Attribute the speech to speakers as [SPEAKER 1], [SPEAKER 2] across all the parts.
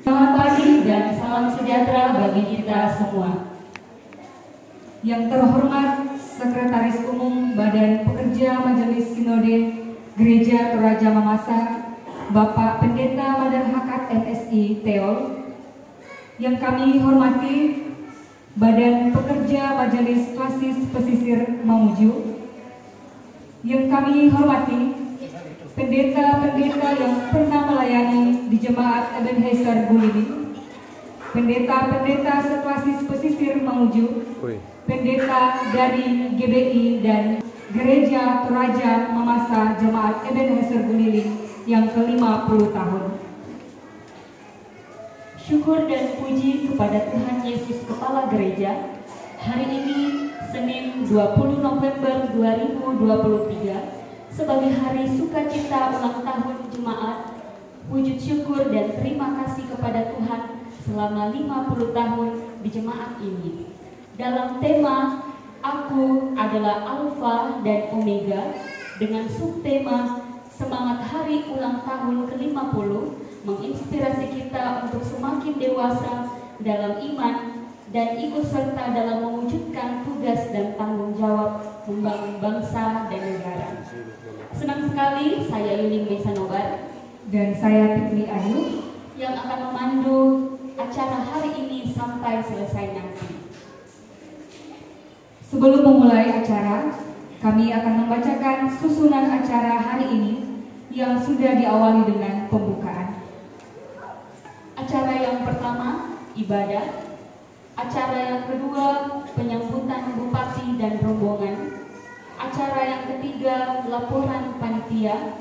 [SPEAKER 1] Selamat pagi dan salam sejahtera bagi kita semua. Yang terhormat Sekretaris Umum Badan Pekerja Majelis Sinode Gereja Toraja Mamasa, Bapak Pendeta Madar Hakat MSI Teol. Yang kami hormati Badan Pekerja Majelis Klasis Pesisir Mamuju. Yang kami hormati pendeta-pendeta yang pernah melayani di Jemaat Ebenezer Buliling, pendeta-pendeta seklasis pesisir Mamuju, pendeta dari GBI dan Gereja Toraja Mamasa Jemaat Ebenezer Buliling yang ke-50 tahun. Syukur dan puji kepada Tuhan Yesus Kepala Gereja. Hari ini Senin 20 November 2023 sebagai hari sukacita ulang tahun jemaat, wujud syukur dan terima kasih kepada Tuhan selama 50 tahun di jemaat ini. Dalam tema Aku adalah Alfa dan Omega dengan subtema Semangat Hari Ulang Tahun ke-50 menginspirasi kita untuk semakin dewasa dalam iman dan ikut serta dalam mewujudkan tugas dan tanggung jawab membangun bangsa dan negara. Senang sekali saya Yuling Mesanobar
[SPEAKER 2] dan saya Fitri Ayu
[SPEAKER 1] yang akan memandu acara hari ini sampai selesai nanti.
[SPEAKER 2] Sebelum memulai acara, kami akan membacakan susunan acara hari ini yang sudah diawali dengan pembukaan.
[SPEAKER 1] Acara yang pertama, ibadah. Acara yang kedua, penyambutan bupati dan rombongan. Acara yang ketiga, laporan panitia.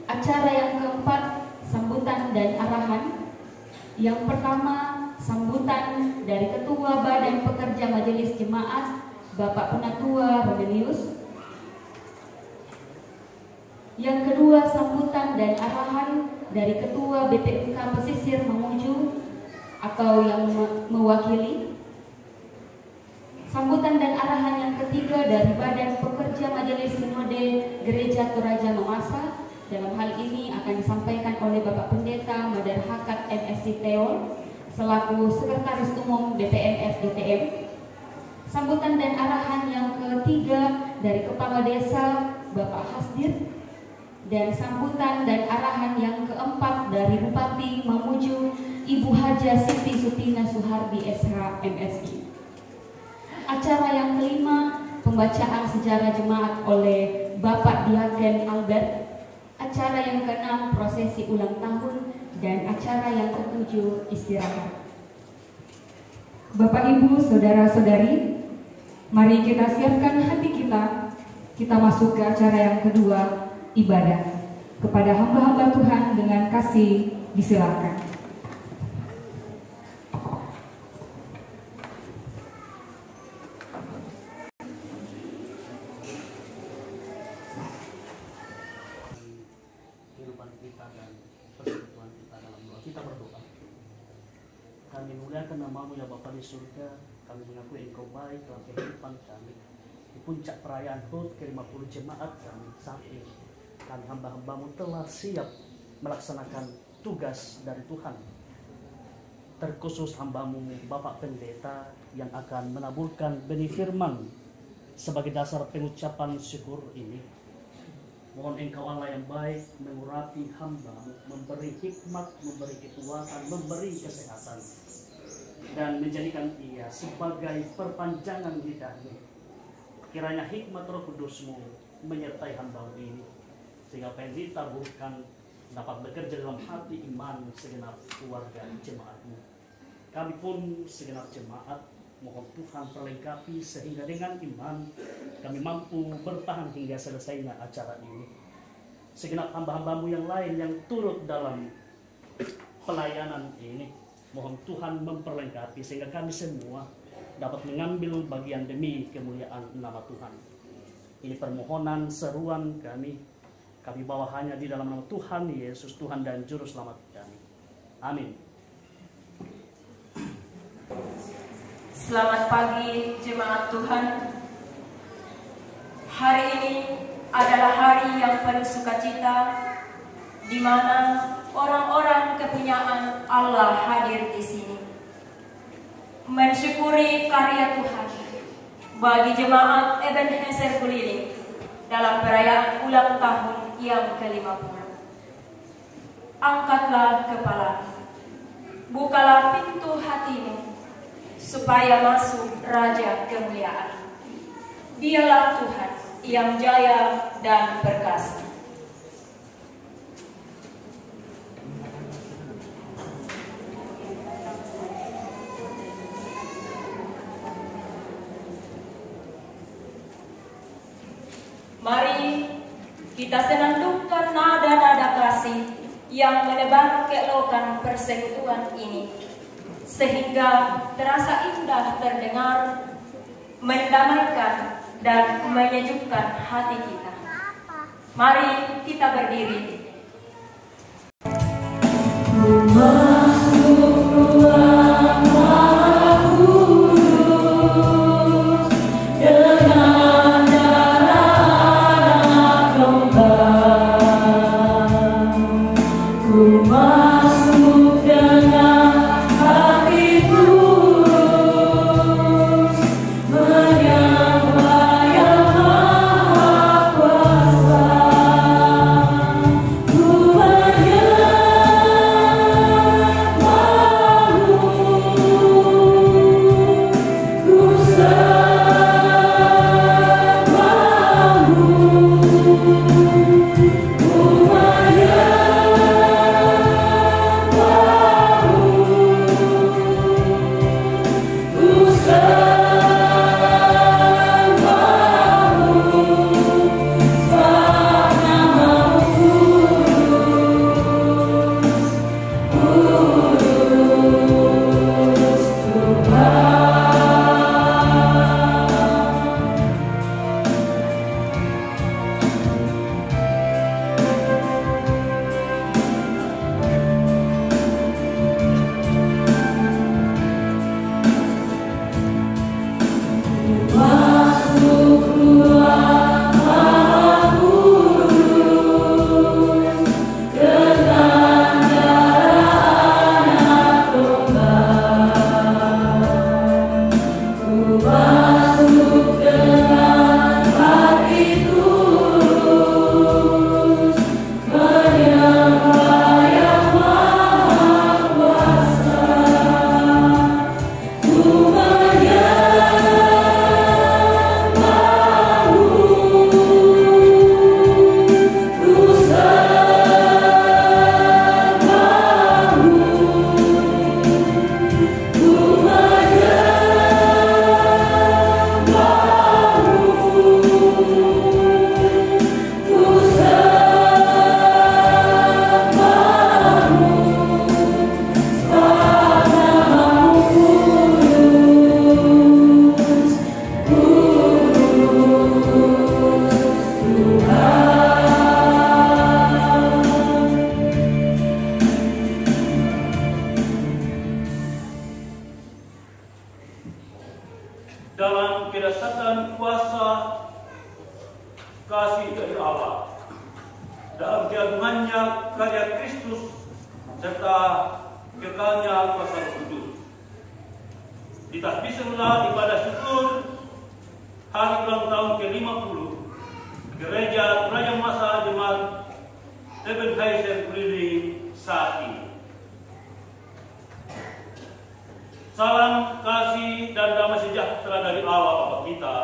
[SPEAKER 1] Acara yang keempat, sambutan dan arahan. Yang pertama, sambutan dari Ketua Badan Pekerja Majelis Jemaat, Bapak Penatua Rodenius. Yang kedua, sambutan dan arahan dari Ketua BPUK Pesisir Mamuju atau yang mewakili. Sambutan dan arahan yang ketiga dari Badan Pekerja Majelis Sinode Gereja Toraja Mamasa. Dalam hal ini akan disampaikan oleh Bapak Pendeta Madar Hakat MSI Teol selaku Sekretaris Umum BPNF DTM. Sambutan dan arahan yang ketiga dari Kepala Desa Bapak Hasdir. Dan sambutan dan arahan yang keempat dari Bupati Mamuju Ibu Haja Siti Sutina Suhardi SH MSI. Acara yang kelima, pembacaan sejarah jemaat oleh Bapak Diaken Albert. Acara yang keenam, prosesi ulang tahun. Dan acara yang ketujuh, istirahat.
[SPEAKER 2] Bapak Ibu, Saudara-saudari, mari kita siapkan hati kita. Kita masuk ke acara yang kedua, ibadah. Kepada hamba-hamba Tuhan dengan kasih, disilakan.
[SPEAKER 3] Kami muliakan nama-Mu ya Bapa di surga. Kami mengakui Engkau baik dalam kehidupan kami. Di puncak perayaan HUT ke-50 jemaat kami saat ini, kami hamba-hamba-Mu telah siap melaksanakan tugas dari Tuhan. Terkhusus hamba-Mu Bapak Pendeta yang akan menaburkan benih firman sebagai dasar pengucapan syukur ini. Mohon Engkau Allah yang baik mengurapi hamba-Mu, memberi hikmat, memberi kekuatan, memberi kesehatan, dan menjadikan ia sebagai perpanjangan lidahnya. Kiranya hikmat Roh Kudus-Mu menyertai hamba-Mu ini, sehingga apa yang ditaburkan dapat bekerja dalam hati iman segenap keluarga jemaat-Mu. Kami pun segenap jemaat mohon Tuhan perlengkapi sehingga dengan iman kami mampu bertahan hingga selesainya acara ini. Segenap hamba-hamba-Mu yang lain yang turut dalam pelayanan ini, mohon Tuhan memperlengkapi sehingga kami semua dapat mengambil bagian demi kemuliaan nama Tuhan. Ini permohonan seruan kami bawa hanya di dalam nama Tuhan Yesus, Tuhan dan Juru Selamat kami. Amin.
[SPEAKER 4] Selamat pagi jemaat Tuhan. Hari ini adalah hari yang penuh sukacita, di mana orang-orang kepunyaan Allah hadir di sini. Mensyukuri karya Tuhan bagi jemaat Ebenezer Kuliling dalam perayaan ulang tahun yang ke-50. Angkatlah kepala, bukalah pintu hatimu, supaya masuk Raja Kemuliaan. Dialah Tuhan yang jaya dan perkasa. Mari kita senandungkan nada-nada kasih yang menebar keelokan persekutuan ini, sehingga terasa indah terdengar, mendamaikan dan menyejukkan hati kita. Mari kita berdiri. Masuk ruang Maha Kudus dengan darah domba. Ku masuk dengan hati tulus menyembah Yang Maha Kuasa. Ku
[SPEAKER 5] dalam kedahsyatan kuasa kasih dari Allah, dalam keagungannya karya Kristus serta kekalnya kuasa Roh Kudus. Ditasbihkanlah ibadah syukur hari ulang tahun ke-50 Gereja Raja Masa Jemaat Ebenezer Kuliling saat ini. Salam kasih dan damai sejahtera dari Allah Bapa kita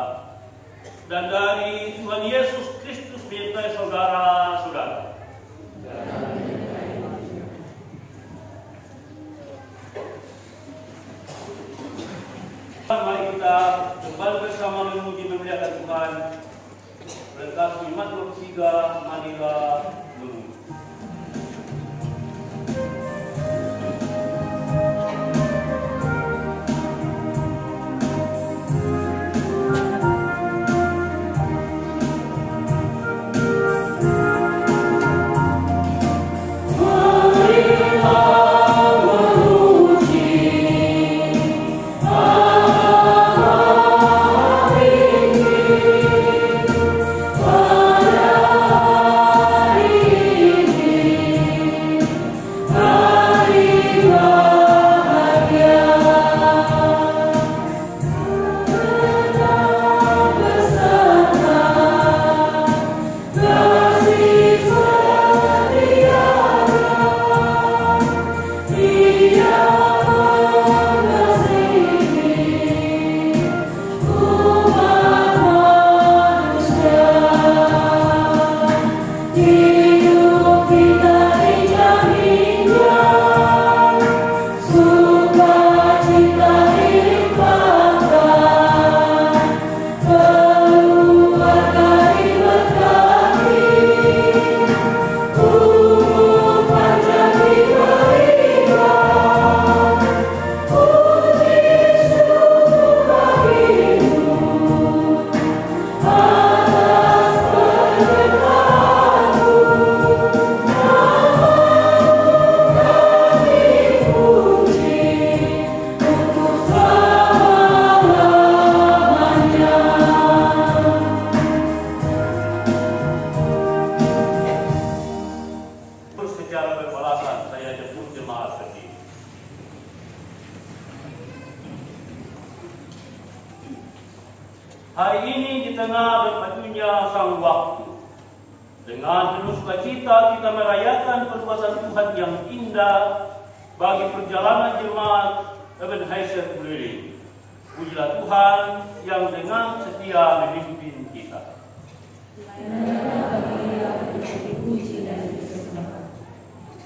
[SPEAKER 5] dan dari Tuhan Yesus Kristus menyertai saudara-saudara. Mari kita kembali bersama memuji memuliakan Tuhan. Berkat iman 23 marilah memuji.
[SPEAKER 6] Hallelujah.
[SPEAKER 5] Hari ini di tengah berpacunya sang waktu, dengan penuh sukacita kita merayakan perbuatan Tuhan yang indah bagi perjalanan jemaat Ebenezer keliling. Pujilah Tuhan yang dengan setia memimpin kita.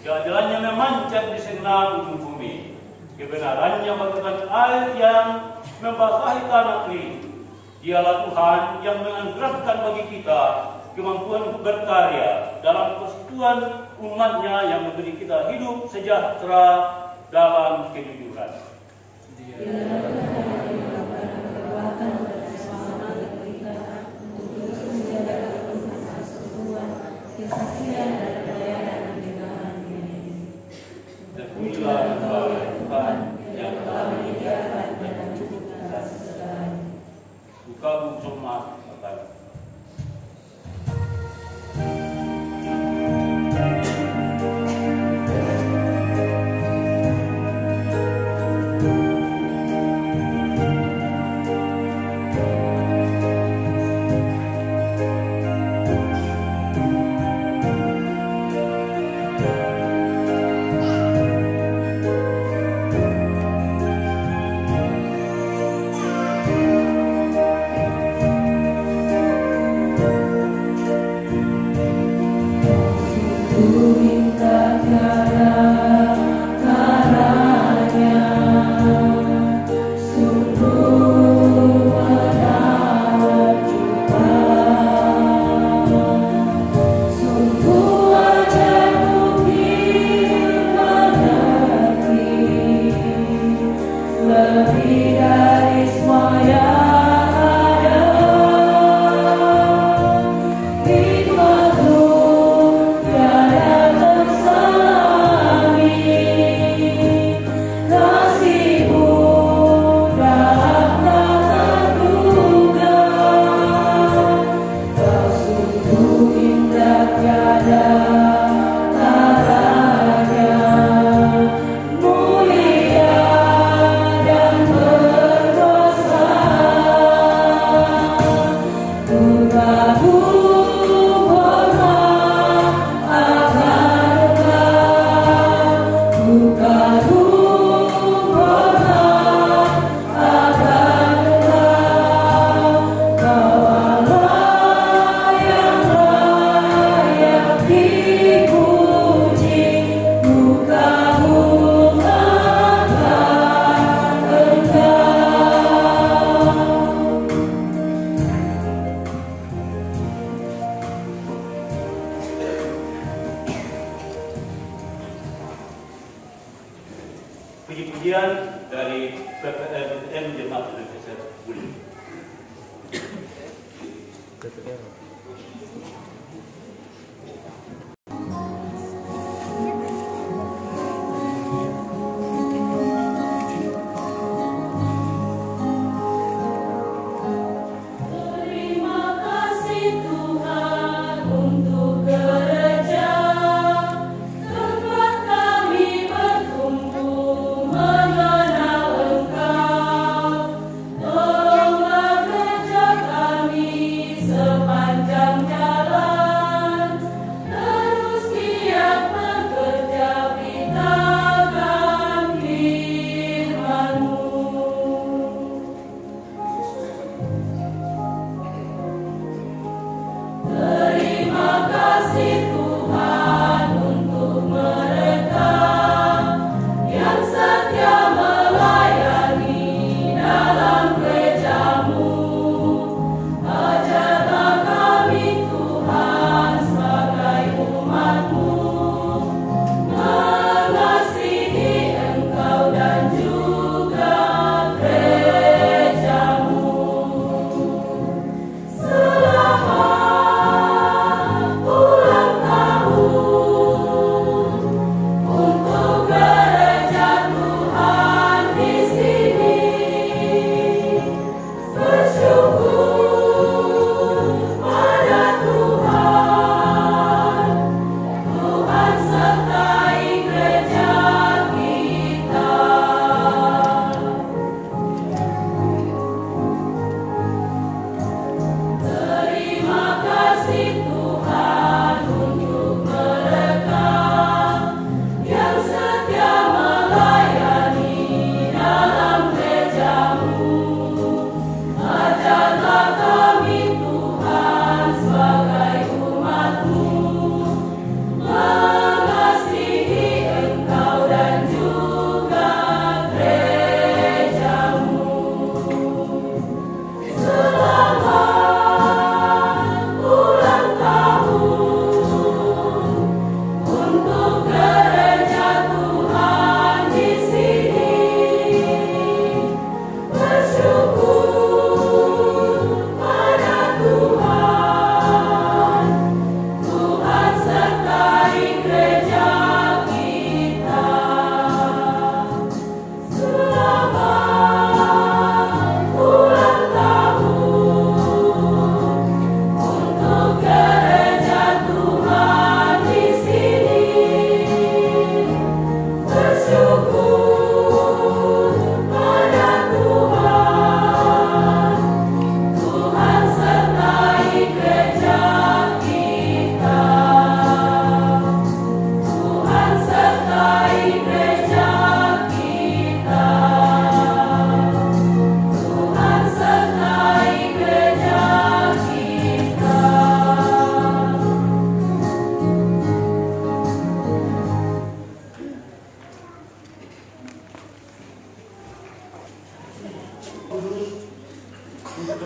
[SPEAKER 5] Jalan-jalannya memanjat di segenap ujung bumi. Kebenarannya bagaikan air yang membasahi tanah kering. Dialah Tuhan yang menganugerahkan bagi kita kemampuan untuk berkarya dalam persekutuan umatnya yang memberi kita hidup sejahtera dalam kejujuran. Terpujilah Tuhan yang telah menyediakan dan mencukupkan segalanya. Buka buku Jemaat Pertama. Puji-pujian dari PPM Jemaat Ebenezer Keliling.
[SPEAKER 6] Sepanjang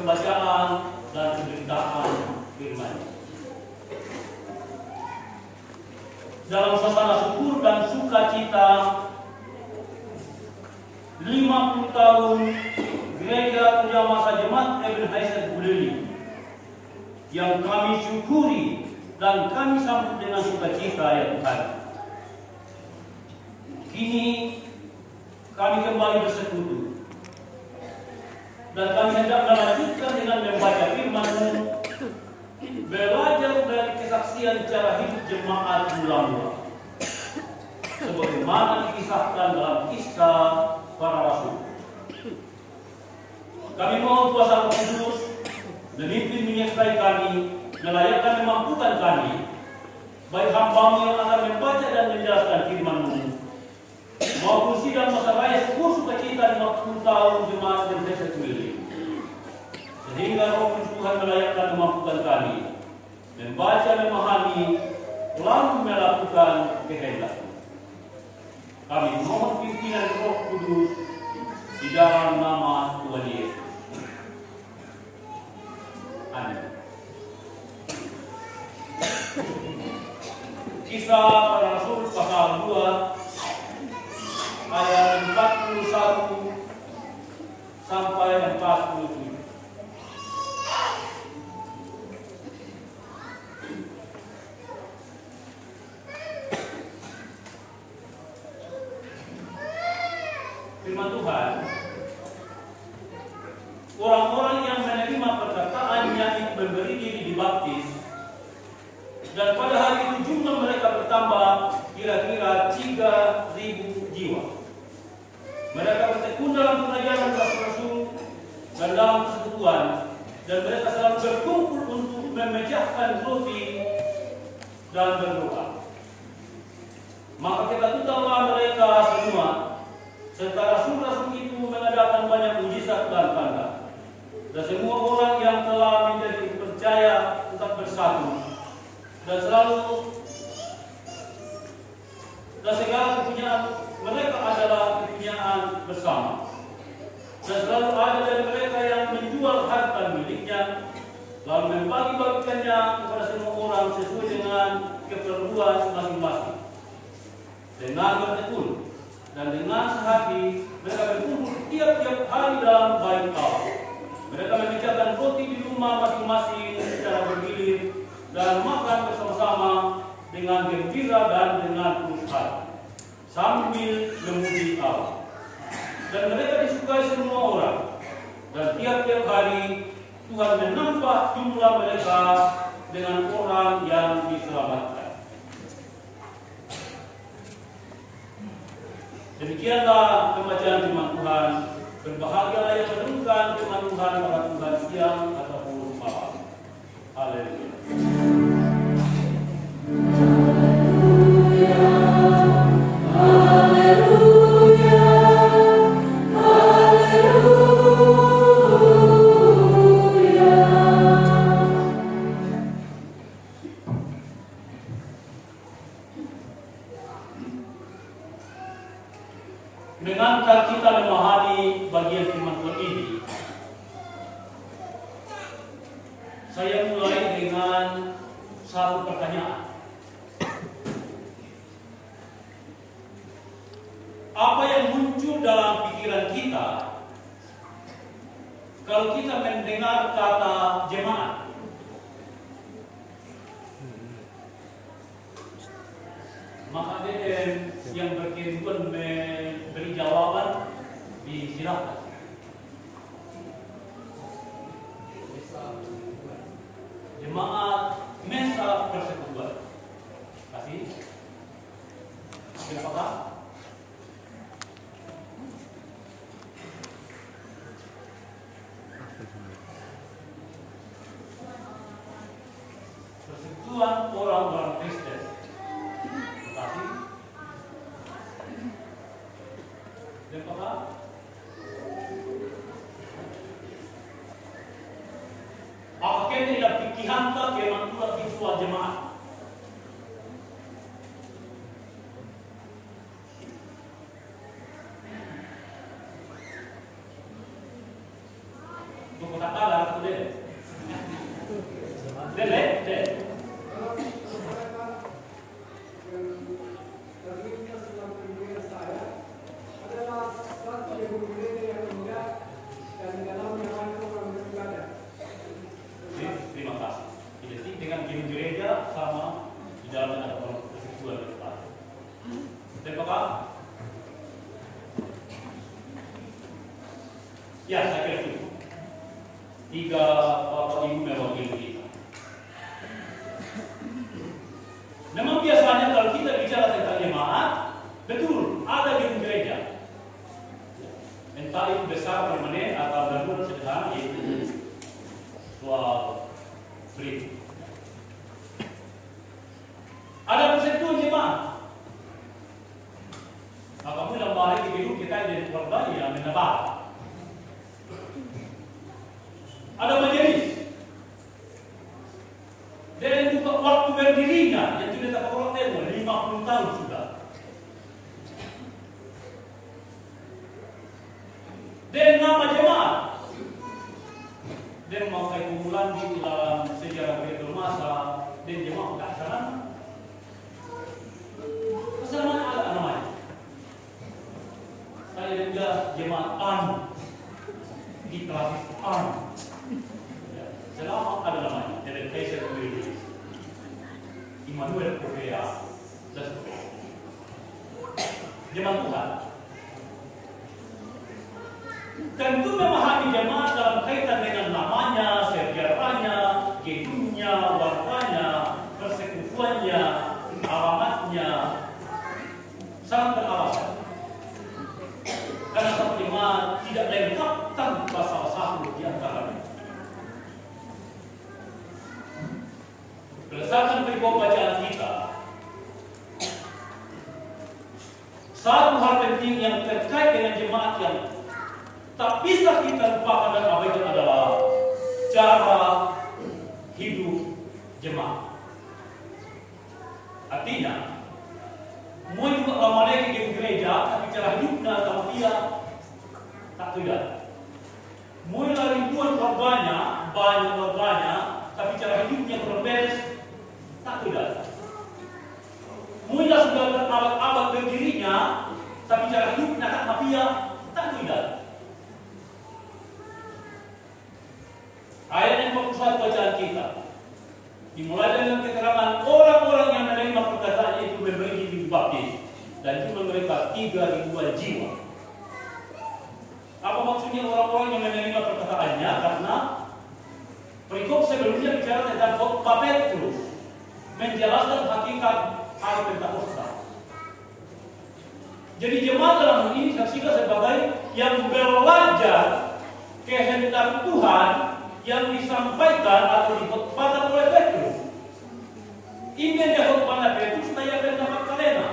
[SPEAKER 5] pembacaan dan pemberitaan firman. Dalam suasana syukur dan sukacita 50 tahun Gereja Punya Masa Jemaat Ebenezer Buleleng yang kami syukuri dan kami sambut dengan sukacita ya Tuhan. Kini kami kembali bersekutu dan kami hendak melanjutkan dengan membaca firman-Mu, belajar dari kesaksian cara hidup jemaat mula-mula sebagaimana dikisahkan dalam Kisah Para Rasul. Kami mohon kuasa Roh Kudus memimpin menyertai kami, melayakkan memampukan kami, baik hamba-Mu yang akan membaca dan menjelaskan firman-Mu, maupun sidang masa raya syukur sukacita 50 tahun jemaat Ebenezer Buleleng, sehingga Roh Kudus Tuhan melayakkan memampukan kami, membaca, memahami, lalu melakukan kehendak-Mu. Kami mohon pimpinan Roh Kudus di dalam nama Tuhan Yesus. Amin. Kisah Para Rasul pasal 2 ayat 41 sampai 47. Firman Tuhan, orang-orang yang menerima perkataannya itu memberi diri dibaptis, dan pada hari itu jumlah mereka bertambah kira-kira 3.000 jiwa. Mereka bertekun dalam pengajaran Rasul-Rasul dan dalam persekutuan, dan mereka selalu berkumpul untuk memecahkan roti dan berdoa. Maka ketakutanlah mereka semua, serta rasul-rasul itu mengadakan banyak mujizat dan tanda. Dan semua orang yang telah menjadi percaya tetap bersatu, dan segala kepunyaan mereka adalah kepunyaan bersama. Dan selalu ada dari mereka yang menjual harta miliknya, lalu membagi-bagikannya kepada semua orang sesuai dengan keperluan masing-masing. Dengan bertekun dan dengan sehati mereka berkumpul tiap-tiap hari dalam bait Allah. Mereka memecahkan roti di rumah masing-masing secara bergilir dan makan bersama-sama dengan gembira dan dengan tulus hati, sambil memuji Allah. Dan mereka disukai semua orang, dan tiap-tiap hari Tuhan menambah jumlah mereka dengan orang yang diselamatkan. Demikianlah pembacaan firman Tuhan. Berbahagialah yang merenungkan firman Tuhan pada Tuhan siang ataupun malam. Haleluya. Mengantar kita memahami bagian firman Tuhan ini, saya mulai dengan satu pertanyaan. Apa yang muncul dalam pikiran kita kalau kita mendengar kata jemaat? Maka yang berkehendak memberi jawaban disilakan. Jemaat Mesa Persekutuan. Kasih. Apakah? Persekutuan orang-orang Kristen. Dan apa? Apakah tidak pikiran ke mantua visual jemaat? Untuk katakanlah deh. Deh. Terima kasih. Identik dengan gedung gereja sama di dalamnya ada orang persekutuan di depan. Terima kasih. Ya, saya kira itu. 3 Bapak Ibu mewakili kita. Memang biasanya kalau kita bicara tentang jemaat, betul ada gedung gereja. Entah itu besar permanen atau bangunan sederhana yaitu soal beri. Ada persekutuan jemaat. Apabila mari di gedung kita jadi korban yang menebak. Ada majelis. Dan juga waktu berdirinya yang sudah tak perlu tempo 50 tahun sudah. Dan nama jemaat. Dan memakai kumpulan di dalam sejarah bermasa dan jemaat tak sana. Kesamaan ada namanya. Saya juga jemaat anu di kelas anu. Selama ada namanya, jadi Kaiser Willis, Immanuel Korea, dan sebagainya. Jemaat Tuhan. Tentu memahami jemaat dalam kaitan dengan namanya, sejarahnya, gedungnya, warnanya, persekutuannya, alamatnya, sangat beralasan. Karena satu jemaat tidak lengkap tanpa salah satu di antaranya. Berdasarkan perikop bacaan kita, satu hal penting yang terkait dengan jemaat yang tak bisa kita lupakan dan abaikan adalah cara hidup jemaat. Artinya, mau juga ramadhan di gereja, tapi cara hidupnya sama dia tak tidak. Mau ribuan korbannya, banyak korbannya, tapi cara hidupnya kurang beres. Tak tidak. Mula sudah berabad-abad berdirinya, tapi cara hidupnya tak mafia, tak tidak. Ayat yang 41 bacaan kita dimulai dengan keterangan orang-orang yang menerima perkataan itu memberi diri baptis dan jumlah mereka 3.000 jiwa. Apa maksudnya orang-orang yang menerima perkataannya? Karena perikop sebelumnya bicara tentang khotbah Petrus menjelaskan hakikat hari Pentakosta. Jadi jemaat dalam ini saksikan sebagai yang belajar kehendak Tuhan yang disampaikan atau dikhotbahkan oleh Petrus. Ini dia khotbahnya Petrus saya mendapat kalena.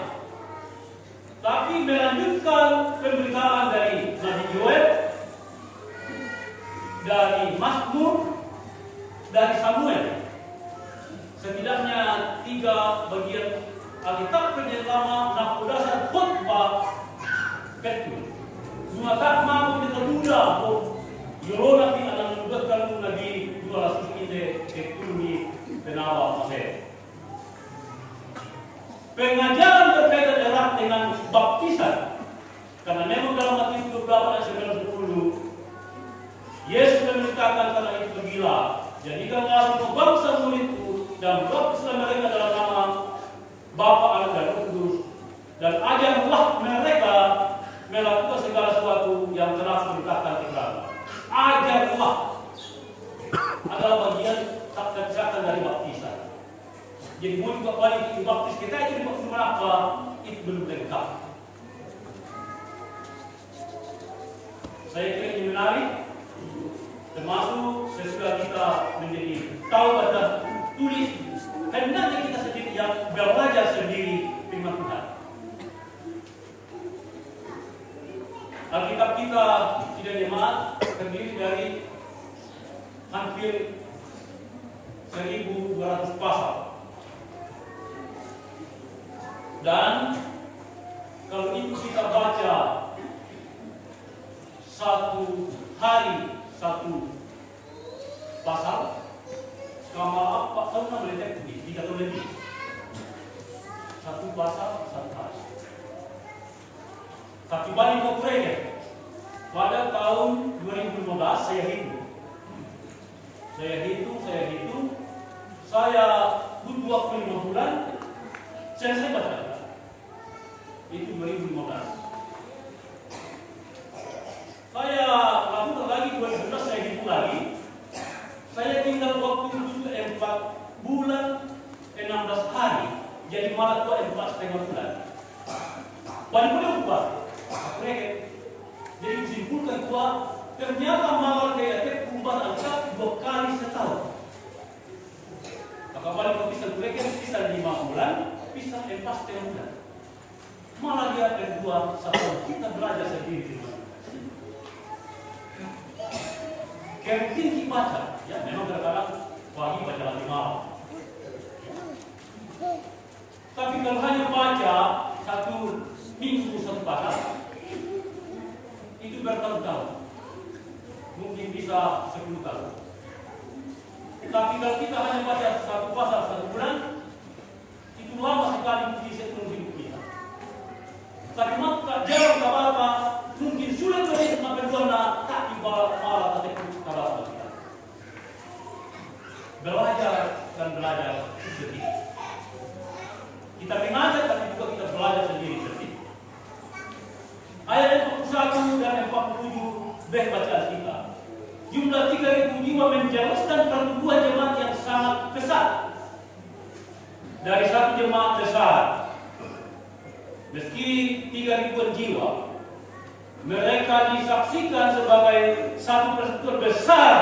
[SPEAKER 5] Tapi melanjutkan pemberitaan dari Nabi Yoel, dari Mazmur, dari Samuel. Setidaknya 3 bagian Alkitab pertama nakodasar khotbah Petrus. Semua tak mampu diterduga Yorona pi anak menugaskan Nabi 200 ide tekuni penawa Mesir. Pengajaran berkaitan erat dengan baptisan, karena memang dalam Matius 20 ayat 10 Yesus memerintahkan karena itu pergilah, jadikanlah semua bangsa muridku dan baptislah mereka dalam nama Bapa, Anak dan Roh Kudus, dan ajarlah mereka melakukan segala sesuatu yang telah diperintahkan kepadamu. Ajarlah adalah bagian sabda dari baptisan. Jadi mau juga balik dibaptis kita itu dibaptis berapa itu belum lengkap. Saya kira ini menarik, termasuk sesudah kita menjadi tahu pada tulis, hendaknya kita sendiri yang belajar sendiri firman Tuhan. Alkitab kita tidak jemaat terdiri dari hampir 1.200 pasal. Dan kalau itu kita baca satu hari satu pasal selama apa tahun meletek ini 3 tahun lebih. Satu pasal, satu hari. Tapi balik ke Korea, pada tahun 2015 saya hitung, saya butuh waktu 5 bulan, selesai baca. Itu 2015. Saya lakukan lagi 2011, saya hitung lagi. Saya tinggal waktu itu 4 bulan 16 hari, jadi malah 4,5 bulan. Balik berubah. Jadi disimpulkan bahwa ternyata malah kayak perubahan angka 2 kali setahun. Maka balik ke mereka bisa 5 bulan, bisa 4,5 bulan. Malah dia kedua setahun kita belajar sendiri. Kayak mungkin baca, ya memang kadang-kadang pagi baca lagi malam. Tapi kalau hanya baca 1 minggu 1 pasal, itu bertahun-tahun. Mungkin bisa 10 tahun. Tapi kalau kita hanya baca 1 pasal 1 bulan, itu lama sekali mungkin seumur hidup kita. Tapi maka jauh apa mungkin sulit bagi memperjuangkan tak ibarat malah tapi kalau kita belajar dan belajar sendiri. Kita mengajar tapi juga kita belajar sendiri. Ayat 41 dan 47 bacaan kita. Jumlah 3.000 jiwa menjelaskan pertumbuhan jemaat yang sangat besar. Dari satu jemaat besar, meski 3.000 jiwa, mereka disaksikan sebagai satu persatuan besar,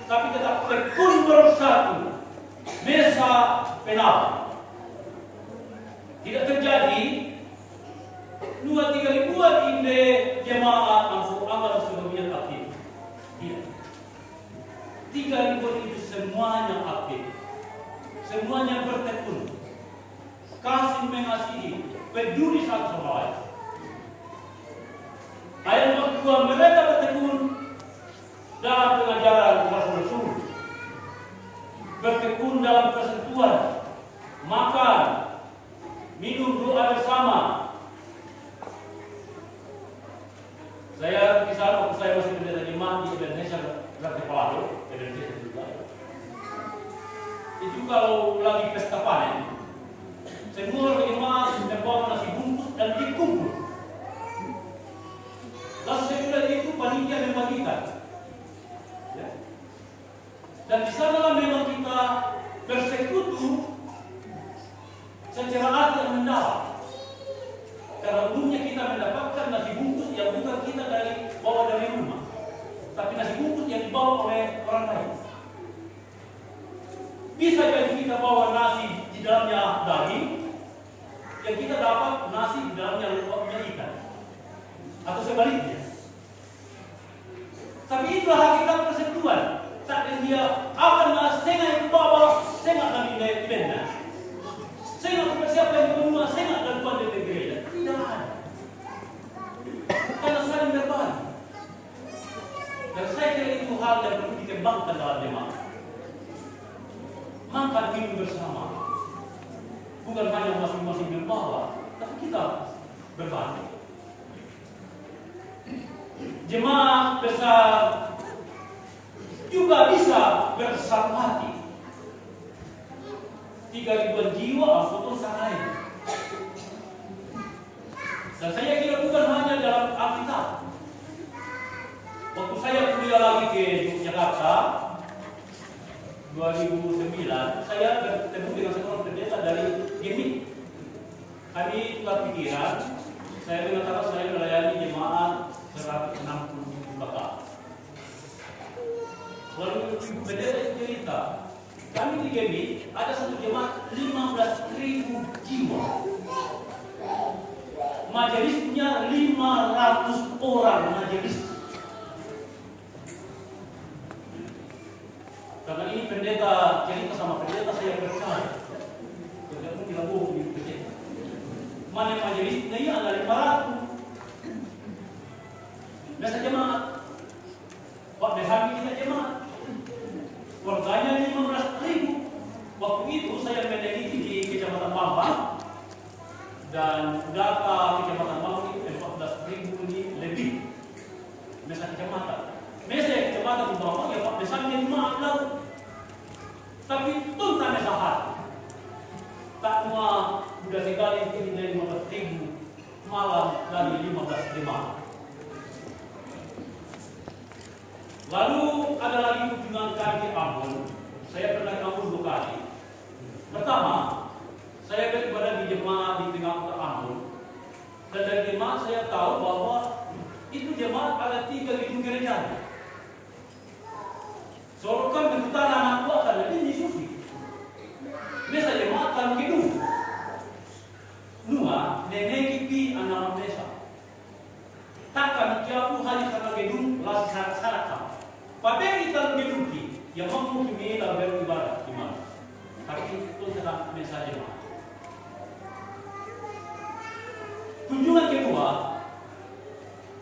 [SPEAKER 5] tapi tetap tekun bersatu. Mesa penal. Tidak terjadi 2-3 ribuan inde jemaat langsung amal sebelumnya aktif. Tidak. 3 ribuan itu semuanya aktif. Semuanya bertekun. Kasih mengasihi, peduli satu sama lain. Ayat yang kedua, mereka bertekun dalam pengajaran Rasul, bertekun dalam persatuan, makan, minum, doa bersama. Saya kisah waktu saya masih pendeta jemaat di Indonesia, berarti Pelado, Indonesia juga. Itu kalau lagi pesta panen, semua jemaat membawa nasi bungkus dan dikumpul. Lalu setelah itu panitia membagikan. Ya. Dan di sana memang kita bersekutu secara arti yang mendalam. Karena umumnya kita mendapatkan nasi bungkus yang bukan kita bawa dari rumah, tapi nasi bungkus yang dibawa oleh orang lain. Bisa jadi kita bawa nasi di dalamnya daging, yang kita dapat nasi di dalamnya ikan, atau sebaliknya. Tapi itulah hakikat persekutuan. Saat dia akan setengah yang bawa, setengah kami di benda. Setengah siapa yang berdua, setengah dan tuan di gereja. Tidak ada. Karena saling berbagi. Dan saya kira itu hal yang perlu dikembangkan dalam jemaat. Makan minum bersama. Bukan hanya masing-masing membawa, tapi kita berbagi. Jemaat besar juga bisa bersatu hati. 3.000 jiwa apapun lain. Dan saya kira bukan hanya dalam Alkitab. Waktu saya kuliah lagi ke Yogyakarta 2009, saya bertemu dengan seorang pendeta dari Gemik. Kami tukar pikiran. Saya mengatakan saya melayani jemaat 160 kakak. Lalu pendeta cerita, kami di Gemik ada satu jemaat 15.000 jiwa. Majelisnya 500 orang majelis. Karena ini pendeta cerita sama pendeta saya percaya. Pendeta pun tidak bohong di pendeta. Mana majelisnya ya ada 500. Biasa jemaat. Wah, besar kita jemaat. itu saya meneliti di Kecamatan Bambang, dan data Kecamatan Bambang itu 14.000 lebih. Mesa kecamatan. Mesa kecamatan di Bambang ya Pak, mesanya 5 laut. Tapi tuntas mesa hati. Tak cuma sudah sekali itu dari 15.000 malam dari 15 jemaat. Lalu ada lagi kunjungan kami ke Ambon. Saya pernah ke Ambon 2 kali. Pertama, saya beribadah di jemaat di tengah kota Ambon. Dan dari jemaat saya tahu bahwa itu jemaat ada 3 gedung gereja. Sorokan kedutaan anak tua kan ini sufi. Mesa jemaat kan gedung. Nua nenek kipi anak mesa. Takkan kiapu hanya karena gedung las syarat-syarat. Pada kita gedung ki yang mampu kimi dalam beribadah di mana. Tapi itu tetap mesa jemaat. Kunjungan kedua,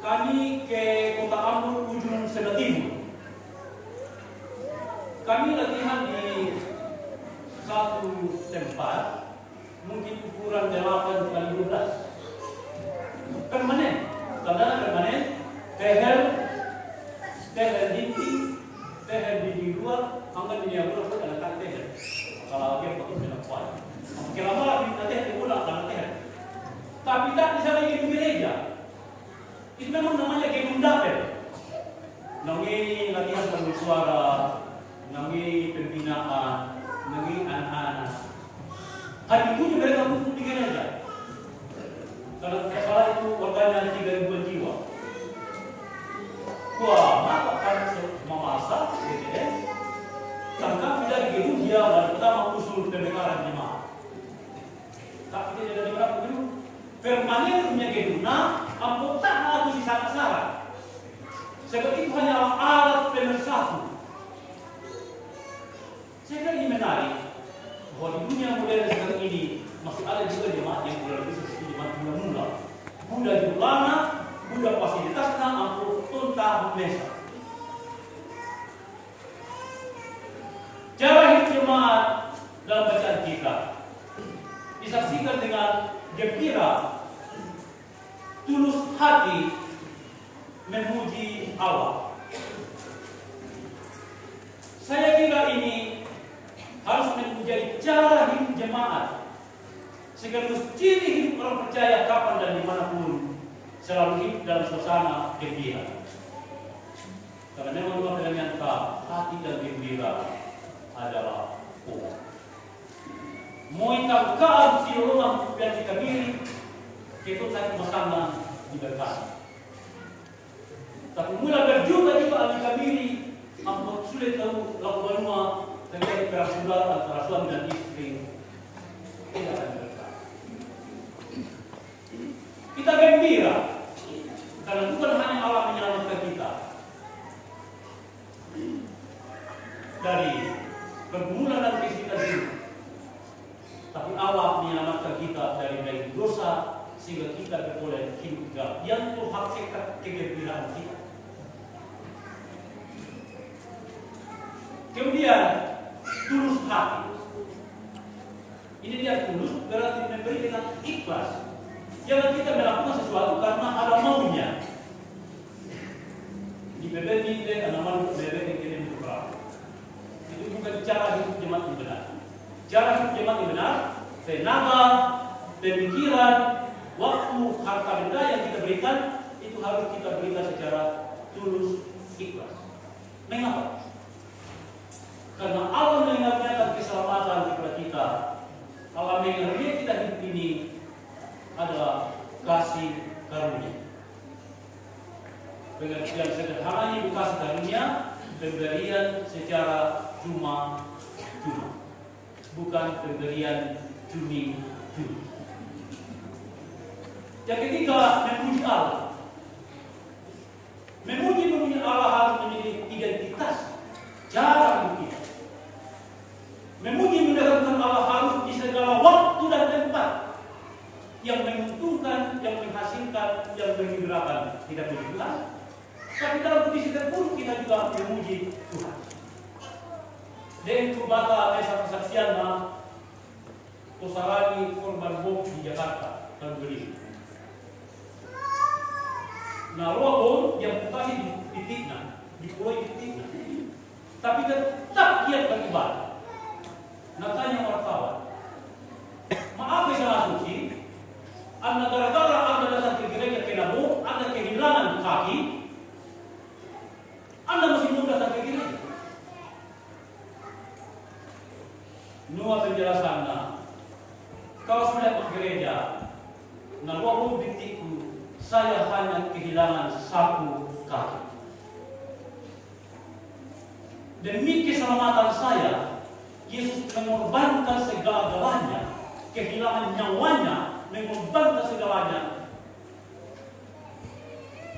[SPEAKER 5] kami ke kota Ambon ujung sebelah timur. Kami latihan di satu tempat, mungkin ukuran 8 kali 12. Permanen, saudara permanen, teher dinding luar, angkat di luar pun ada kan teher. Kalau dia fokus dengan kuat. Kelama di teher diulang karena teher. Tapi tak bisa lagi di gereja. Itu memang namanya gedung dapur. Nangi latihan bersuara, nangi pembinaan, nangi anak-anak. Hari itu juga mereka kumpul di gereja. Kalau salah itu warganya 3.000 jiwa. Wah, maka kan memasak, gitu. Tangkap tidak di gedung dia dan pertama usul pembekaran jemaat. Tapi tidak ada di berapa gedung. Permanen punya gedung, ampun tak aku sisa saran. Sebab itu hanyalah alat pemersatu. Saya kira ini menarik bahwa di dunia modern sekarang ini masih ada juga jemaat yang mulai bisa seperti jemaat mula-mula. Buddha ulama, Buddha fasilitasnya, ampun tunta mesa. Cara hidup jemaat dalam bacaan kita disaksikan dengan gembira, tulus hati, memuji Allah. Saya kira ini harus menjadi cara hidup jemaat, sekaligus ciri hidup orang percaya kapan dan dimanapun, selalu hidup dalam suasana gembira. Karena memang dua ternyata hati dan gembira adalah uang. Moitang kaan siulungan yang kita milih, itu saya bersama diberkati. Tapi mula berjuga juga yang kita milih, ampun sulit tahu lakukan semua terjadi perang saudara antara suami dan istri. Tidak akan berkati. Kita gembira, karena bukan hanya Allah menyelamatkan kita dari pergumulan dan kesulitan hidup, tapi Allah menyelamatkan kita dari dosa sehingga kita beroleh hidup kekal. Yang itu hakikat kegembiraan kita. Kemudian tulus hati. Ini dia tulus berarti memberi dengan ikhlas. Jangan kita melakukan sesuatu karena ada maunya. Di BBM ini ada malu BBM yang kita berperang. Itu bukan cara hidup jemaat yang benar. Cara hidup jemaat yang benar, tenaga, pemikiran, waktu, harta benda yang kita berikan itu harus kita berikan secara tulus ikhlas. Mengapa? Karena Allah mengingatkan keselamatan kepada kita. Allah mengingatkan kita hidup ini adalah kasih karunia. Pengertian sederhananya itu kasih karunia, pemberian secara cuma-cuma, bukan pemberian cumi-cumi. Yang ketiga, memuji Allah. Memuji Allah harus menjadi identitas cara hidup kita. Memuji mendekatkan Allah harus di segala waktu dan tempat yang menguntungkan, yang menghasilkan, yang menggembirakan. Tidak memuji Tuhan, tapi dalam kondisi terburuk kita juga memuji Tuhan. Dan kubata mesa kesaksian Tosarani korban bom di Jakarta tahun 2000. Nah, roh bom yang putahi di titikna, di pulau titikna, tapi tetap giat beribadah. Nah, tanya wartawan, maaf ya salah suci, anda gara-gara anda datang ke gereja kena bom, anda kehilangan kaki, anda masih mau datang ke gereja. Nua penjelasannya, kalau sudah ke gereja, nah roh titikku, saya hanya kehilangan satu kaki. Demi keselamatan saya, Yesus mengorbankan segala-galanya, kehilangan nyawanya, mengorbankan segalanya.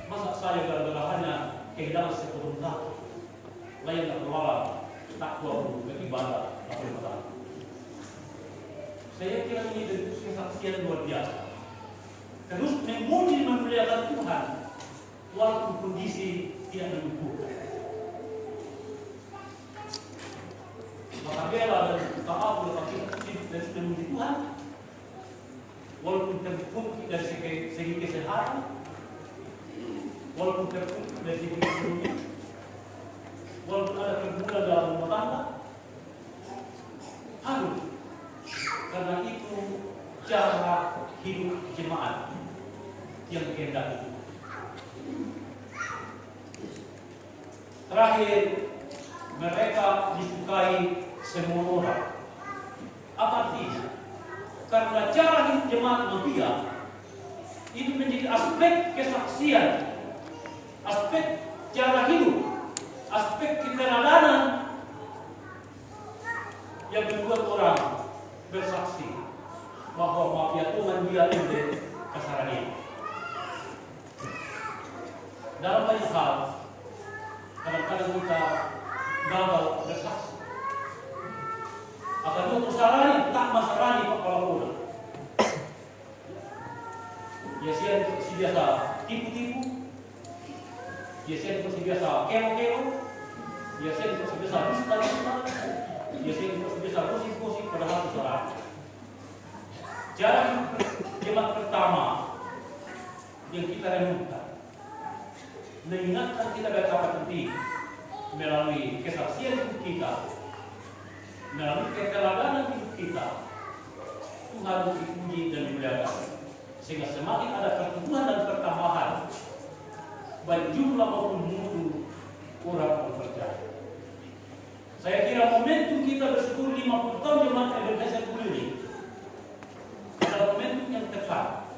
[SPEAKER 5] Masa saya gara-gara hanya kehilangan sepuluh kaki, lain tak berlalang, tak keluar beribadah, tak beribadah. Saya kira ini bentuk kesaksian luar biasa. Terus memuji memuliakan Tuhan walaupun kondisi tidak mendukung. Maka bela dan taat berarti dari memuji Tuhan walaupun terpukul dari segi kesehatan, walaupun terpukul dari segi ekonomi, walaupun ada pergumulan dalam rumah tangga, harus, karena itu cara hidup jemaat yang dikehendaki. Terakhir, mereka disukai semua orang. Apa artinya? Karena cara hidup jemaat manusia itu menjadi aspek kesaksian, aspek cara hidup, aspek keteladanan yang membuat orang bersaksi bahwa mafia Tuhan dia ini kasarani. Dalam banyak hal, kadang-kadang kita gagal bersaksi. Akan itu sarani tak masarani kepala orang. Ya si biasa tipu-tipu, ya si biasa kemo-kemo, ya si biasa dusta-dusta, ya si biasa gosip-gosip padahal itu sarani. Jalan jemaat pertama yang kita renungkan, mengingatkan kita betapa penting melalui kesaksian hidup kita, melalui keteladanan hidup kita, Tuhan dipuji dan dimuliakan, sehingga semakin ada pertumbuhan dan pertambahan baik jumlah maupun mutu orang percaya. Saya kira momentum kita bersyukur 50 tahun jemaat Ebenezer Kulili adalah momentum yang tepat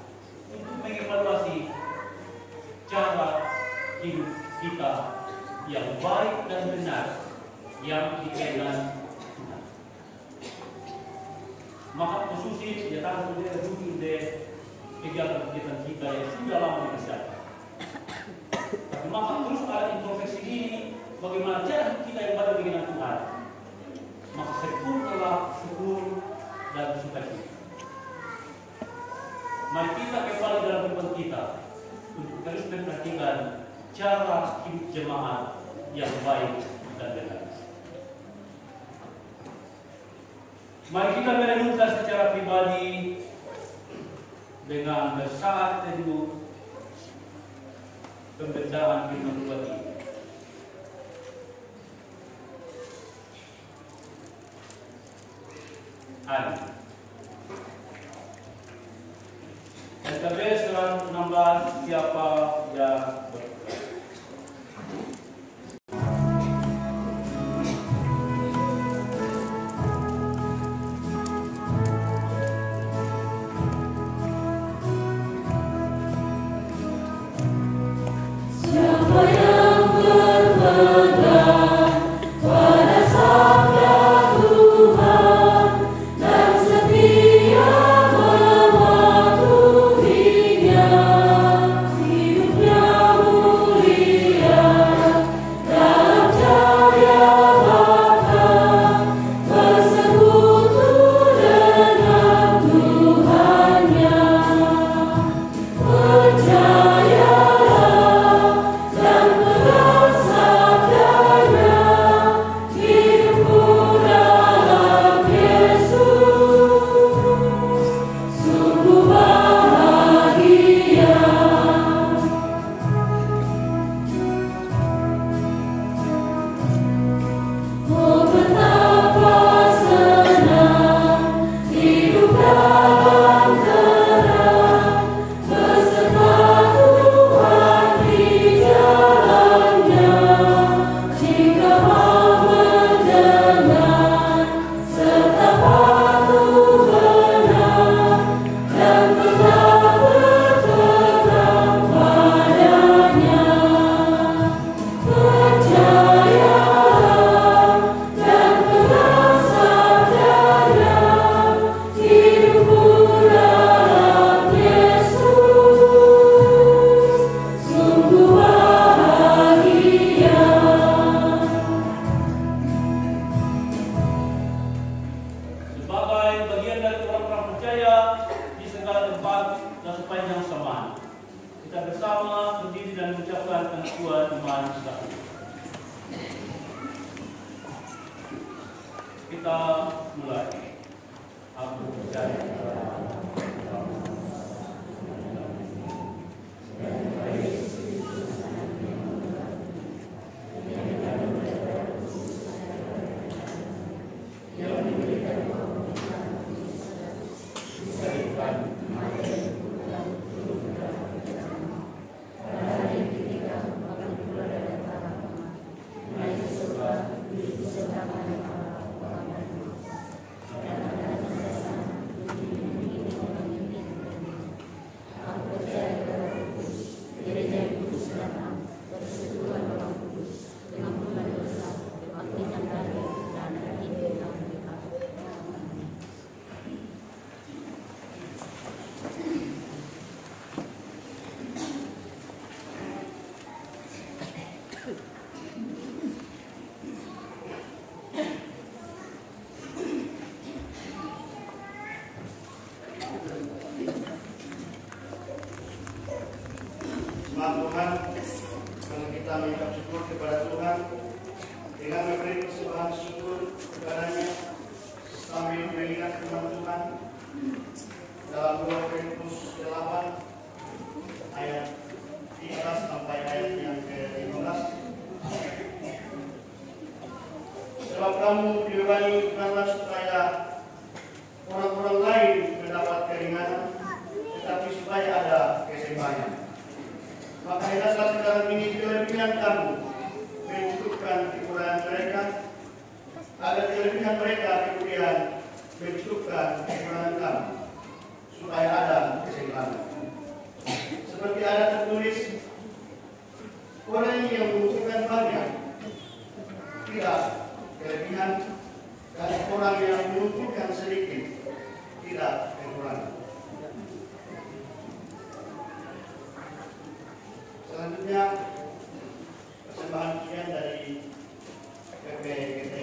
[SPEAKER 5] untuk mengevaluasi cara hidup kita yang baik dan benar yang dikehendaki Tuhan. Maka khususnya dia tahu dia duduk di kegiatan-kegiatan kita yang sudah lama dikerjakan. Tapi maka terus ada introspeksi ini, bagaimana cara kita yang pada dengan Tuhan. Maka sempurnalah syukur dan sukacita. Mari kita kembali dalam kehidupan kita untuk terus memperhatikan cara hidup jemaat yang baik dan benar. Mari kita merenungkan secara pribadi dengan bersaat teduh pembacaan firman Tuhan ini. Amin. SKB 116 siapa yang berkenan?
[SPEAKER 6] Hidupnya
[SPEAKER 5] saat dan sepanjang zaman. Kita bersama berdiri dan mengucapkan pengakuan iman Islam. Kita mulai. Aku percaya kepada Allah.
[SPEAKER 6] Tuhan, karena kita mengucap syukur kepada Tuhan dengan memberi persembahan syukur kepadanya sambil mengingat firman Tuhan dalam 2 Korintus 8 ayat 13 sampai ayat yang ke-15. Sebab kamu dibebani bukanlah supaya orang-orang lain mendapat keringanan, tetapi supaya ada keseimbangan. Maka hendaklah sekarang ini kelebihan kamu mencukupkan kekurangan mereka, agar kelebihan mereka kemudian mencukupkan kekurangan kamu, supaya ada keseimbangan. Seperti ada tertulis, orang yang membutuhkan banyak tidak kelebihan, dan orang yang membutuhkan sedikit tidak kekurangan. Selanjutnya persembahan pujian dari PPGT.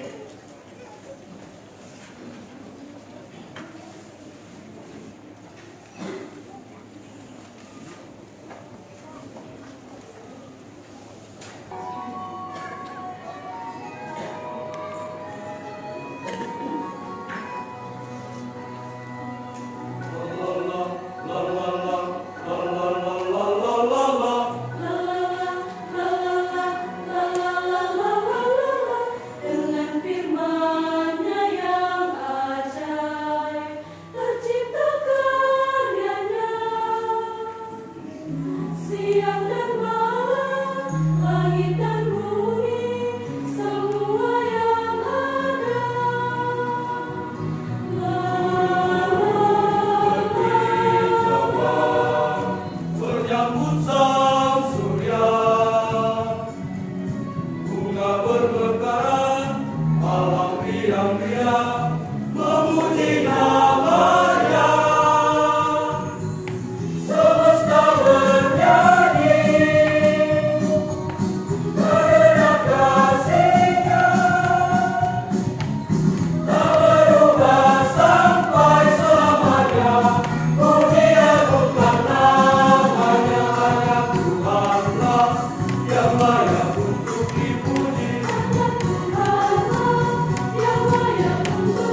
[SPEAKER 7] Yang layak untuk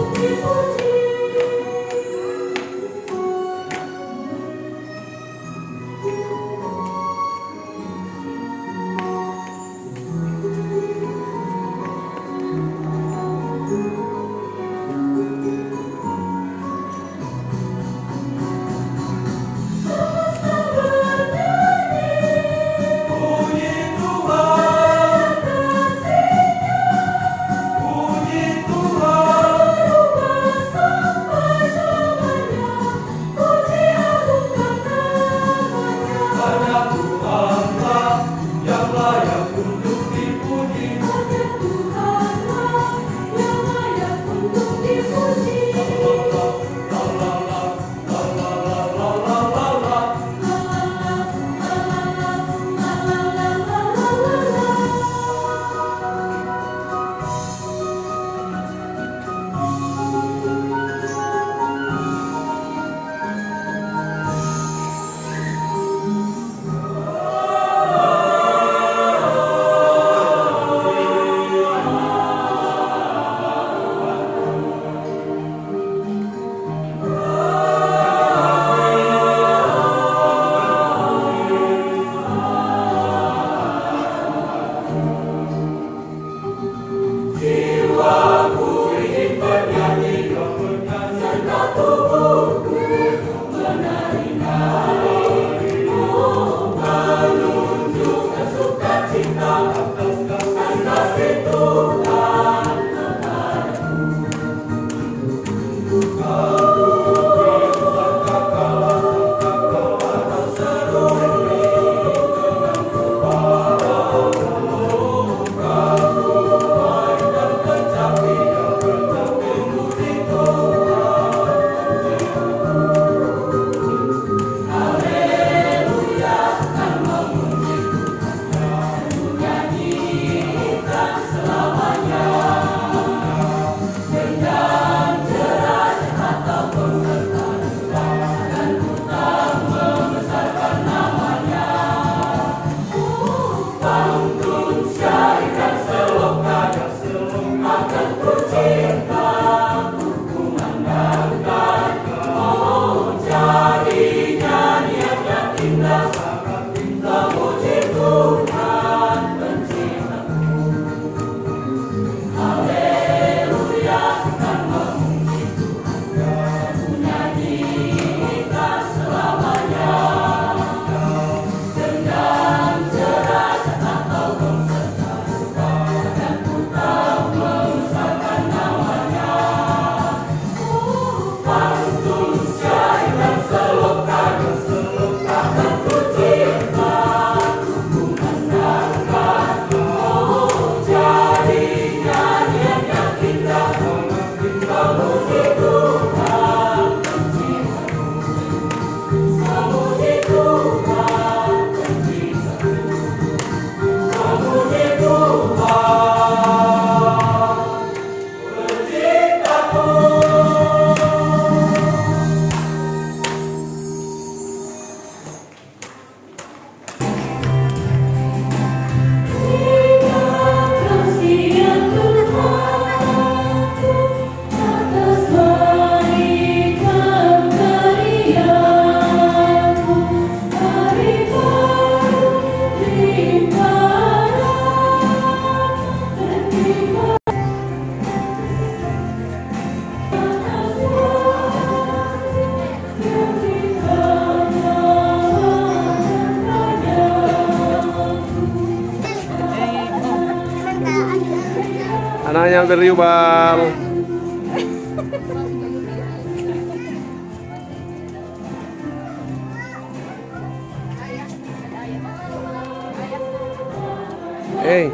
[SPEAKER 7] Anaknya berliubang. Hey.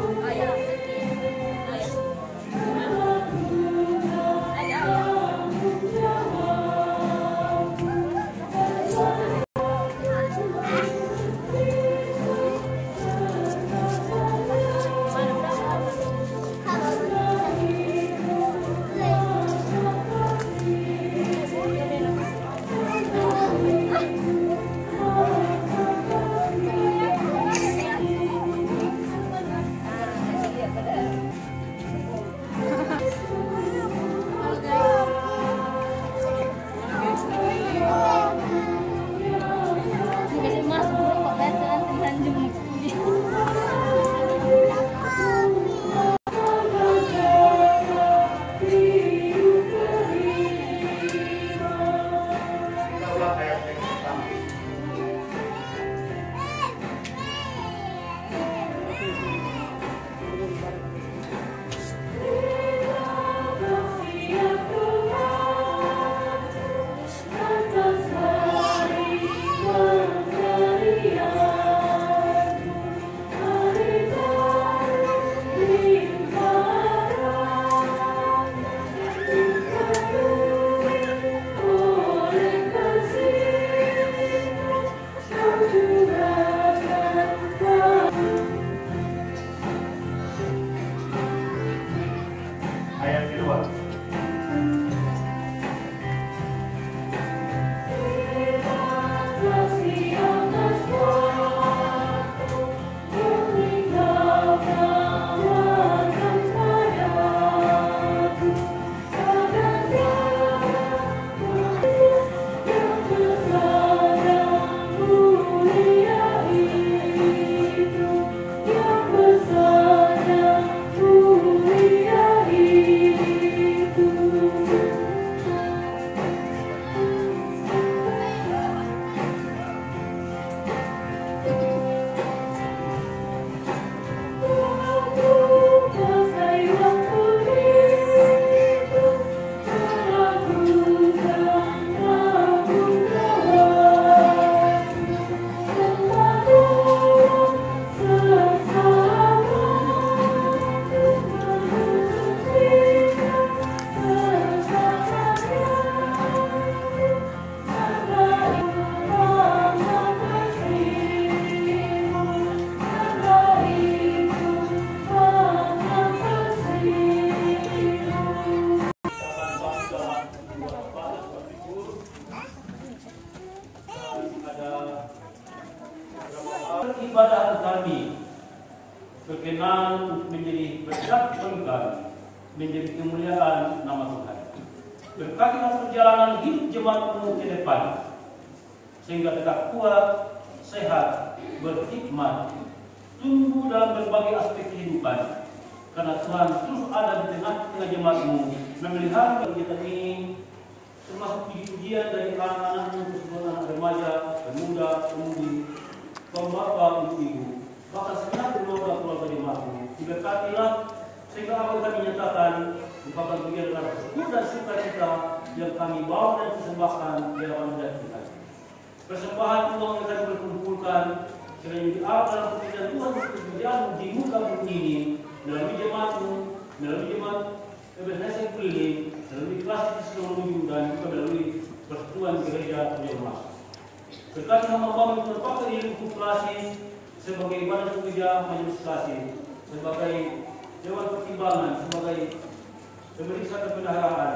[SPEAKER 5] Ibadah kami berkenan menjadi berkat bagi kami, menjadi kemuliaan nama Tuhan. Berkatilah perjalanan hidup jemaatmu ke depan, sehingga tetap kuat, sehat, berhikmat, tumbuh dalam berbagai aspek kehidupan. Karena Tuhan terus ada di tengah-tengah jemaatmu, memelihara kegiatan ini, termasuk puji-pujian dari anak-anakmu, seluruh anak remaja, pemuda, pemudi, kaum bapak, ibu, bahkan segenap keluarga jemaatmu. Diberkatilah sehingga apa yang kami nyatakan merupakan bagian dari syukur dan sukacita yang kami bawa dan persembahkan di hadapan Tuhan. Persembahan uang yang kami berkumpulkan kiranya diarah dalam pekerjaan Tuhan untuk berjalan di muka bumi ini melalui jemaatmu, melalui jemaat Ebenezer Keliling, melalui menuju dan juga melalui persatuan gereja Punyarmas. Berkati hamba-hamba yang terpakai di lingkup klasis sebagai ibadah gereja majelis klasis, sebagai dewan pertimbangan, sebagai pemeriksa kebenaran,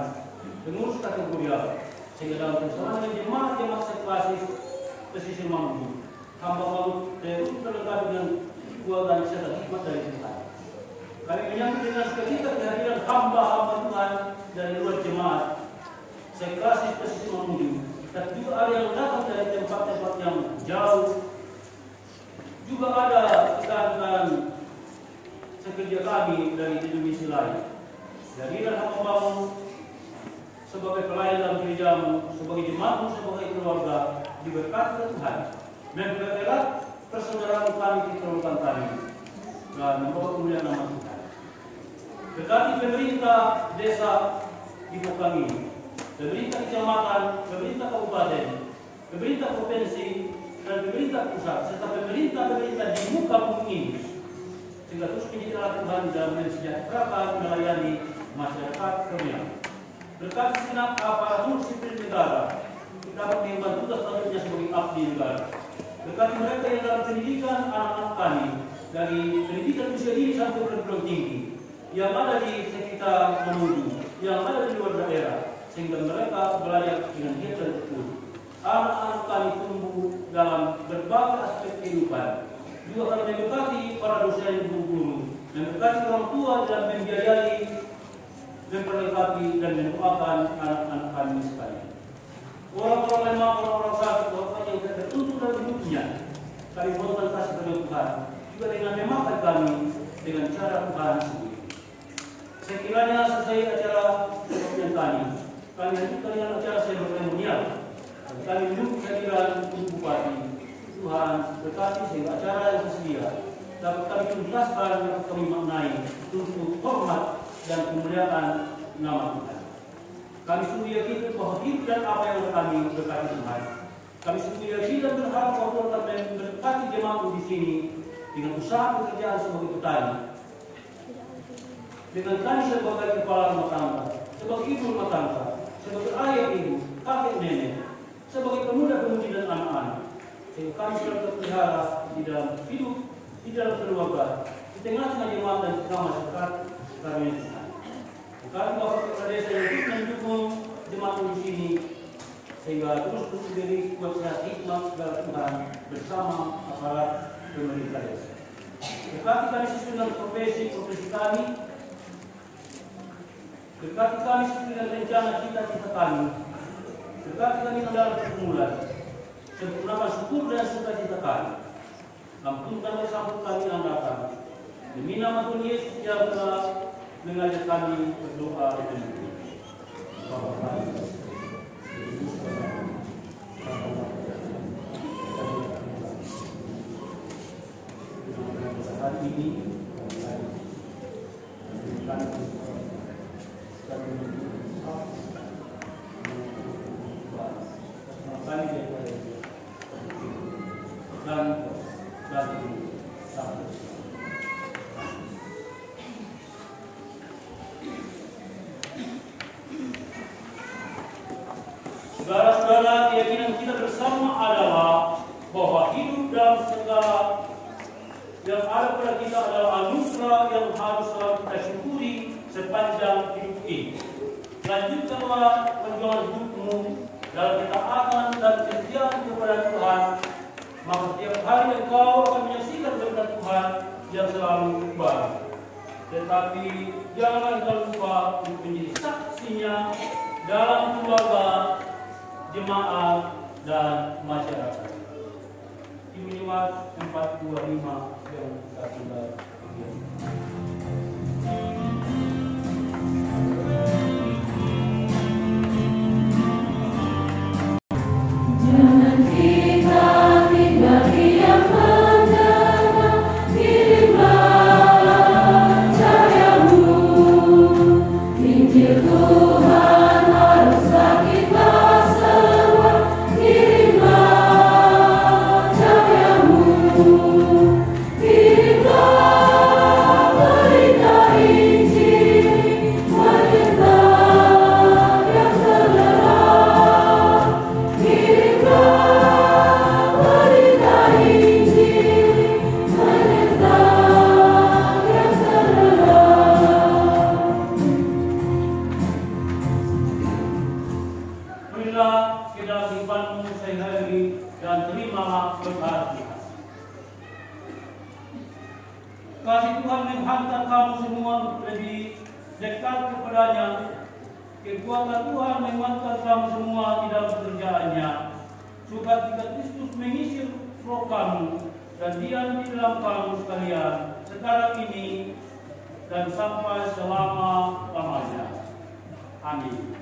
[SPEAKER 5] pengurus kategorial, sehingga dalam persoalan jemaat seklasis pesisir Mamuju, hamba-hamba terlengkapi dengan keluarga serta hikmat dari Tuhan. Kami menyambut dengan sukacita kehadiran hamba-hamba Tuhan dari luar jemaat seklasis pesisir Mamuju, dan juga ada yang datang dari tempat-tempat yang jauh. Juga ada rekan-rekan sekerja kami dari Indonesia lain. Kehadiran hamba-hamba sebagai pelayan dalam gerejamu, sebagai jemaatmu, sebagai keluarga, diberkati Tuhan, mempererat persaudaraan kami di keluarga kami, dan membawa kemuliaan nama Tuhan. Berkati pemerintah desa ibu kami, pemerintah kecamatan, pemerintah kabupaten, pemerintah provinsi, dan pemerintah pusat, serta pemerintah di muka bumi ini, sehingga terus menjadi alat Tuhan dalam mensejahterakan melayani masyarakat kami. Berkati segenap aparatur sipil negara, kita dapat mengemban tugas selanjutnya sebagai abdi negara. Berkati mereka yang dalam pendidikan anak-anak kami, dari pendidikan usia dini sampai perguruan tinggi, yang ada di sekitar Mamuju, yang ada di luar daerah, sehingga mereka belajar dengan giat dan tekun. Anak-anak kami tumbuh dalam berbagai aspek kehidupan. Juga kami memberkati para dosen guru-guru, memberkati orang tua dalam membiayai, memperlengkapi dan mendoakan anak-anak kami sekalian. Orang-orang lemah, orang-orang sakit, orang yang tidak tertuntut dalam hidupnya, kami mohon kasih kepada Tuhan, juga dengan memakai kami dengan cara Tuhan sendiri. Sekiranya selesai acara pemberian kami lanjutkan dengan acara seremonial. Kami menunggu kehadiran Ibu Bupati. Tuhan berkati sehingga acara yang tersedia dapat kami tuntaskan, dapat kami maknai untuk hormat dan kemuliaan nama Tuhan. Kami sungguh yakin bahwa hidup dan apa yang kami berkati Tuhan. Kami sungguh yakin dan berharap bahwa Tuhan akan berkati jemaat di sini dengan usaha pekerjaan sebagai petani, dengan kami sebagai kepala rumah tangga, sebagai ibu rumah tangga, sebagai ayah ibu, kakek nenek, sebagai pemuda-pemudi dan anak-anak. Sehingga kami selalu terpelihara di dalam hidup, di dalam keluarga, di tengah-tengah jemaat dan tengah masyarakat kami Tuhan. Kami Bapak Kepala Desa yang ikut mendukung jemaat di sini, sehingga terus berdiri kuat sehat hikmat segala Tuhan bersama aparat pemerintah desa. Berkati kami sesuai dengan profesi kami, berkati kami sesuai dengan rencana cita-cita kami, berkati kami dalam pergumulan, sempurnakan syukur dan sukacita kami. Ampunkan bersambut kami yang datang. Demi nama Tuhan Yesus yang telah mengajak kami berdoa dan berdoa. Hari ini saudara-saudara, keyakinan kita bersama adalah bahwa hidup dalam segala yang ada pada kita adalah anugerah yang harus selalu kita syukuri sepanjang hidup ini. Lanjutkanlah perjuangan hidupmu dalam ketaatan dan kesetiaan kepada Tuhan, maka setiap hari engkau akan menyaksikan berkat Tuhan yang selalu baru. Tetapi jangan lupa untuk menjadi saksinya dalam keluarga, jemaat, dan masyarakat. Di Minimat 425 yang kita sudah
[SPEAKER 8] Kirimlah
[SPEAKER 5] juga ke dalam kehidupanmu sehari-hari dan terimalah berkat Tuhan. Kasih Tuhan menghantar kamu semua lebih dekat kepadanya. Kekuatan Tuhan menguatkan kamu semua di dalam pekerjaannya. Sukacita Kristus mengisi roh kamu dan diam di dalam kamu sekalian sekarang ini dan sampai selama-lamanya. Amin.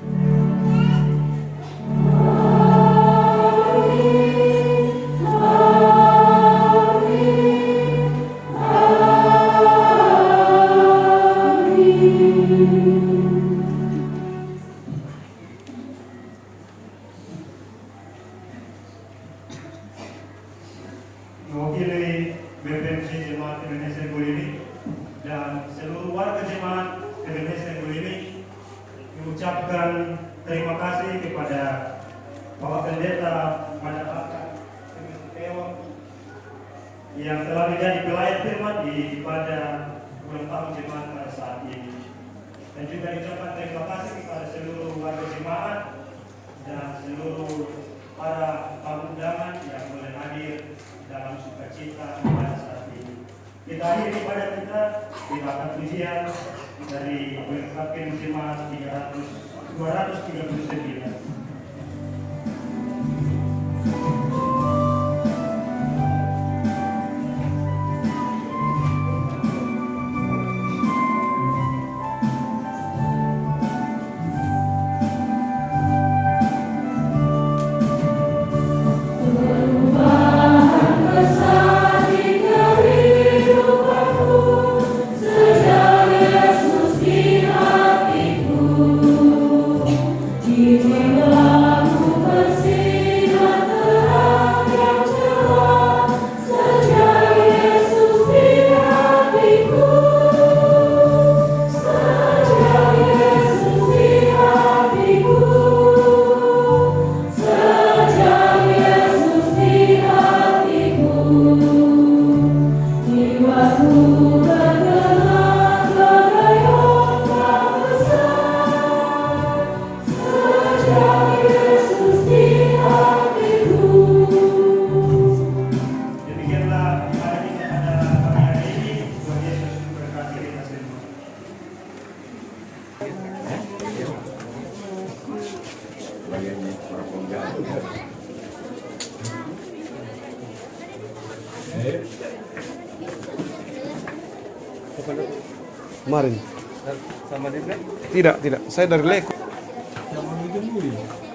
[SPEAKER 6] Mewakili BPMC Jemaat Ebenezer Golimi dan seluruh warga Jemaat Ebenezer Golimi mengucapkan terima kasih kepada Bapak Pendeta Madapaka yang telah menjadi pelayan firman di ibadah ulang tahun Jemaat pada saat ini. Dan juga diucapkan terima kasih kepada seluruh warga Jemaat dan seluruh para tamu undangan yang boleh hadir dalam sukacita pada saat ini. Kita akhiri ibadah kita dengan pujian dari WKP Jemaat 239.
[SPEAKER 7] Kemarin.
[SPEAKER 8] Sama dia?
[SPEAKER 7] Tidak. Saya dari Leko.
[SPEAKER 8] Sama Miguel Muli.